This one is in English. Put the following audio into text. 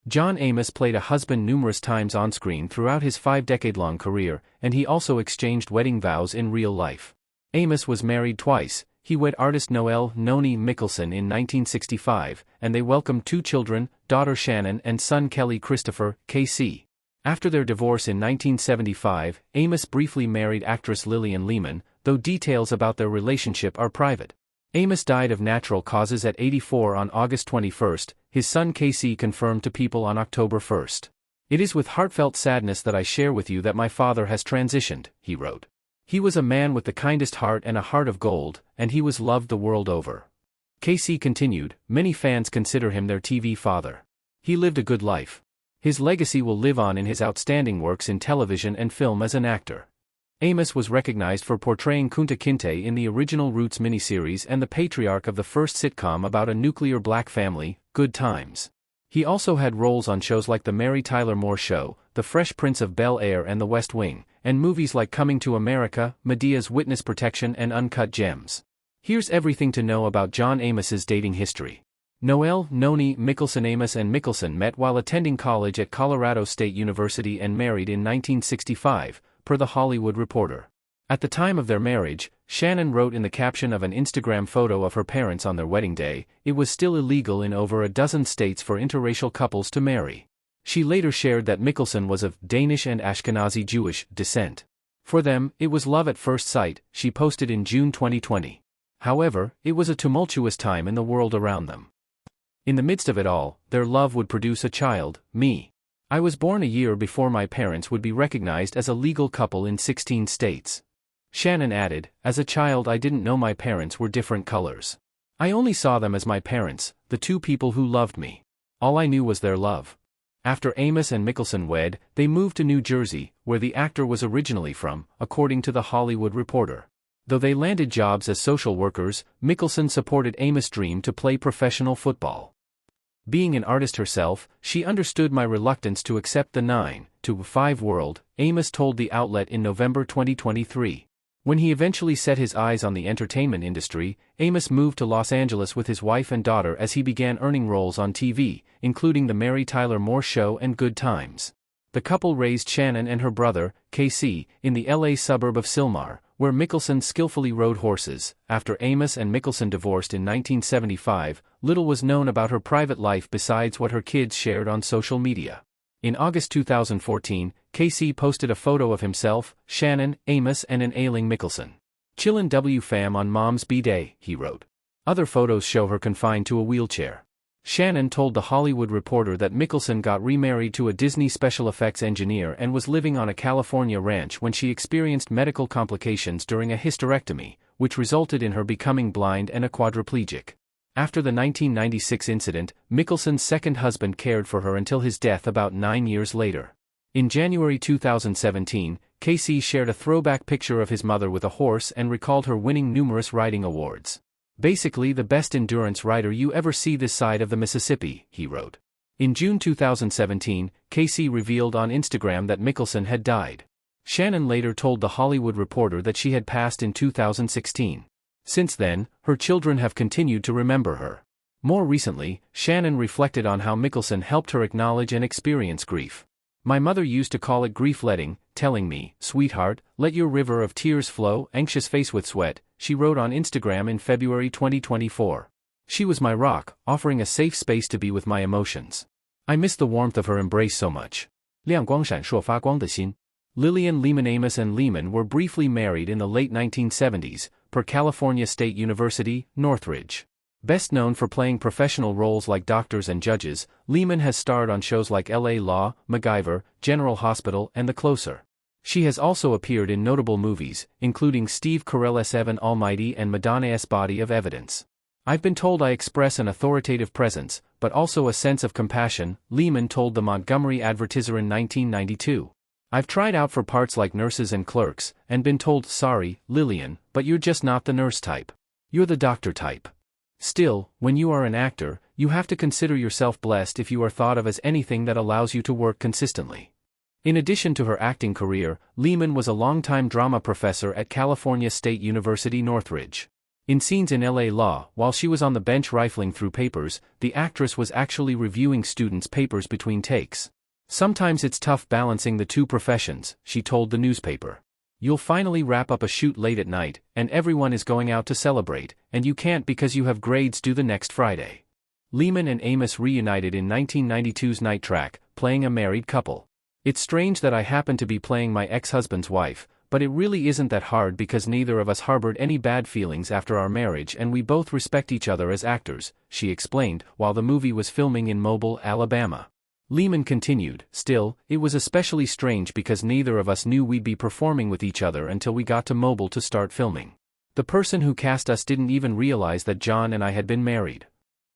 John Amos played a husband numerous times on-screen throughout his 5-decade-long career, and he also exchanged wedding vows in real life. Amos was married twice. He wed artist Noel "Noni" Mickelson in 1965, and they welcomed 2 children, daughter Shannon and son Kelly Christopher, KC. After their divorce in 1975, Amos briefly married actress Lillian Lehman, though details about their relationship are private. Amos died of natural causes at 84 on August 21. His son KC confirmed to People on October 1. "It is with heartfelt sadness that I share with you that my father has transitioned," he wrote. "He was a man with the kindest heart and a heart of gold, and he was loved the world over." KC continued, "Many fans consider him their TV father. He lived a good life. His legacy will live on in his outstanding works in television and film as an actor." Amos was recognized for portraying Kunta Kinte in the original Roots miniseries and the patriarch of the first sitcom about a nuclear black family, Good Times. He also had roles on shows like The Mary Tyler Moore Show, The Fresh Prince of Bel-Air and The West Wing, and movies like Coming to America, Medea's Witness Protection and Uncut Gems. Here's everything to know about John Amos's dating history. Noel, Noni, Mickelson. Amos and Mickelson met while attending college at Colorado State University and married in 1965, per The Hollywood Reporter. At the time of their marriage, Shannon wrote in the caption of an Instagram photo of her parents on their wedding day, "It was still illegal in over a dozen states for interracial couples to marry." She later shared that Mickelson was of Danish and Ashkenazi Jewish descent. For them, it was love at first sight, she posted in June 2020. However, it was a tumultuous time in the world around them. In the midst of it all, their love would produce a child, me. I was born a year before my parents would be recognized as a legal couple in 16 states. Shannon added, "As a child I didn't know my parents were different colors. I only saw them as my parents, the 2 people who loved me. All I knew was their love." After Amos and Mickelson wed, they moved to New Jersey, where the actor was originally from, according to The Hollywood Reporter. Though they landed jobs as social workers, Mickelson supported Amos' dream to play professional football. Being an artist herself, she understood my reluctance to accept the 9-to-5 world, Amos told the outlet in November 2023. When he eventually set his eyes on the entertainment industry, Amos moved to Los Angeles with his wife and daughter as he began earning roles on TV, including The Mary Tyler Moore Show and Good Times. The couple raised Shannon and her brother, KC, in the LA suburb of Sylmar, where Mickelson skillfully rode horses. After Amos and Mickelson divorced in 1975, little was known about her private life besides what her kids shared on social media. In August 2014, KC posted a photo of himself, Shannon, Amos and an ailing Mickelson. "Chillin' W fam on mom's B-day," he wrote. Other photos show her confined to a wheelchair. Shannon told The Hollywood Reporter that Mickelson got remarried to a Disney special effects engineer and was living on a California ranch when she experienced medical complications during a hysterectomy, which resulted in her becoming blind and a quadriplegic. After the 1996 incident, Mickelson's second husband cared for her until his death about 9 years later. In January 2017, KC shared a throwback picture of his mother with a horse and recalled her winning numerous riding awards. "Basically the best endurance rider you ever see this side of the Mississippi," he wrote. In June 2017, KC revealed on Instagram that Mickelson had died. Shannon later told The Hollywood Reporter that she had passed in 2016. Since then, her children have continued to remember her. More recently, Shannon reflected on how Mickelson helped her acknowledge and experience grief. "My mother used to call it grief-letting, telling me, 'Sweetheart, let your river of tears flow, anxious face with sweat,'" she wrote on Instagram in February 2024. "She was my rock, offering a safe space to be with my emotions. I miss the warmth of her embrace so much." 亮光闪烁发光的心. Lillian Lehman. Amos and Lehman were briefly married in the late 1970s, per California State University, Northridge. Best known for playing professional roles like doctors and judges, Lehman has starred on shows like LA Law, MacGyver, General Hospital and The Closer. She has also appeared in notable movies, including Steve Carell's Evan Almighty and Madonna's Body of Evidence. "I've been told I express an authoritative presence, but also a sense of compassion," Lehman told the Montgomery Advertiser in 1992. "I've tried out for parts like nurses and clerks, and been told, 'Sorry, Lillian, but you're just not the nurse type. You're the doctor type.' Still, when you are an actor, you have to consider yourself blessed if you are thought of as anything that allows you to work consistently." In addition to her acting career, Lehman was a longtime drama professor at California State University Northridge. In scenes in LA Law, while she was on the bench rifling through papers, the actress was actually reviewing students' papers between takes. Sometimes it's tough balancing the two professions, she told the newspaper. You'll finally wrap up a shoot late at night, and everyone is going out to celebrate, and you can't because you have grades due the next Friday. Lehman and Amos reunited in 1992's Night Track, playing a married couple. It's strange that I happen to be playing my ex-husband's wife, but it really isn't that hard because neither of us harbored any bad feelings after our marriage and we both respect each other as actors, she explained, while the movie was filming in Mobile, Alabama. Lehman continued, still, it was especially strange because neither of us knew we'd be performing with each other until we got to Mobile to start filming. The person who cast us didn't even realize that John and I had been married.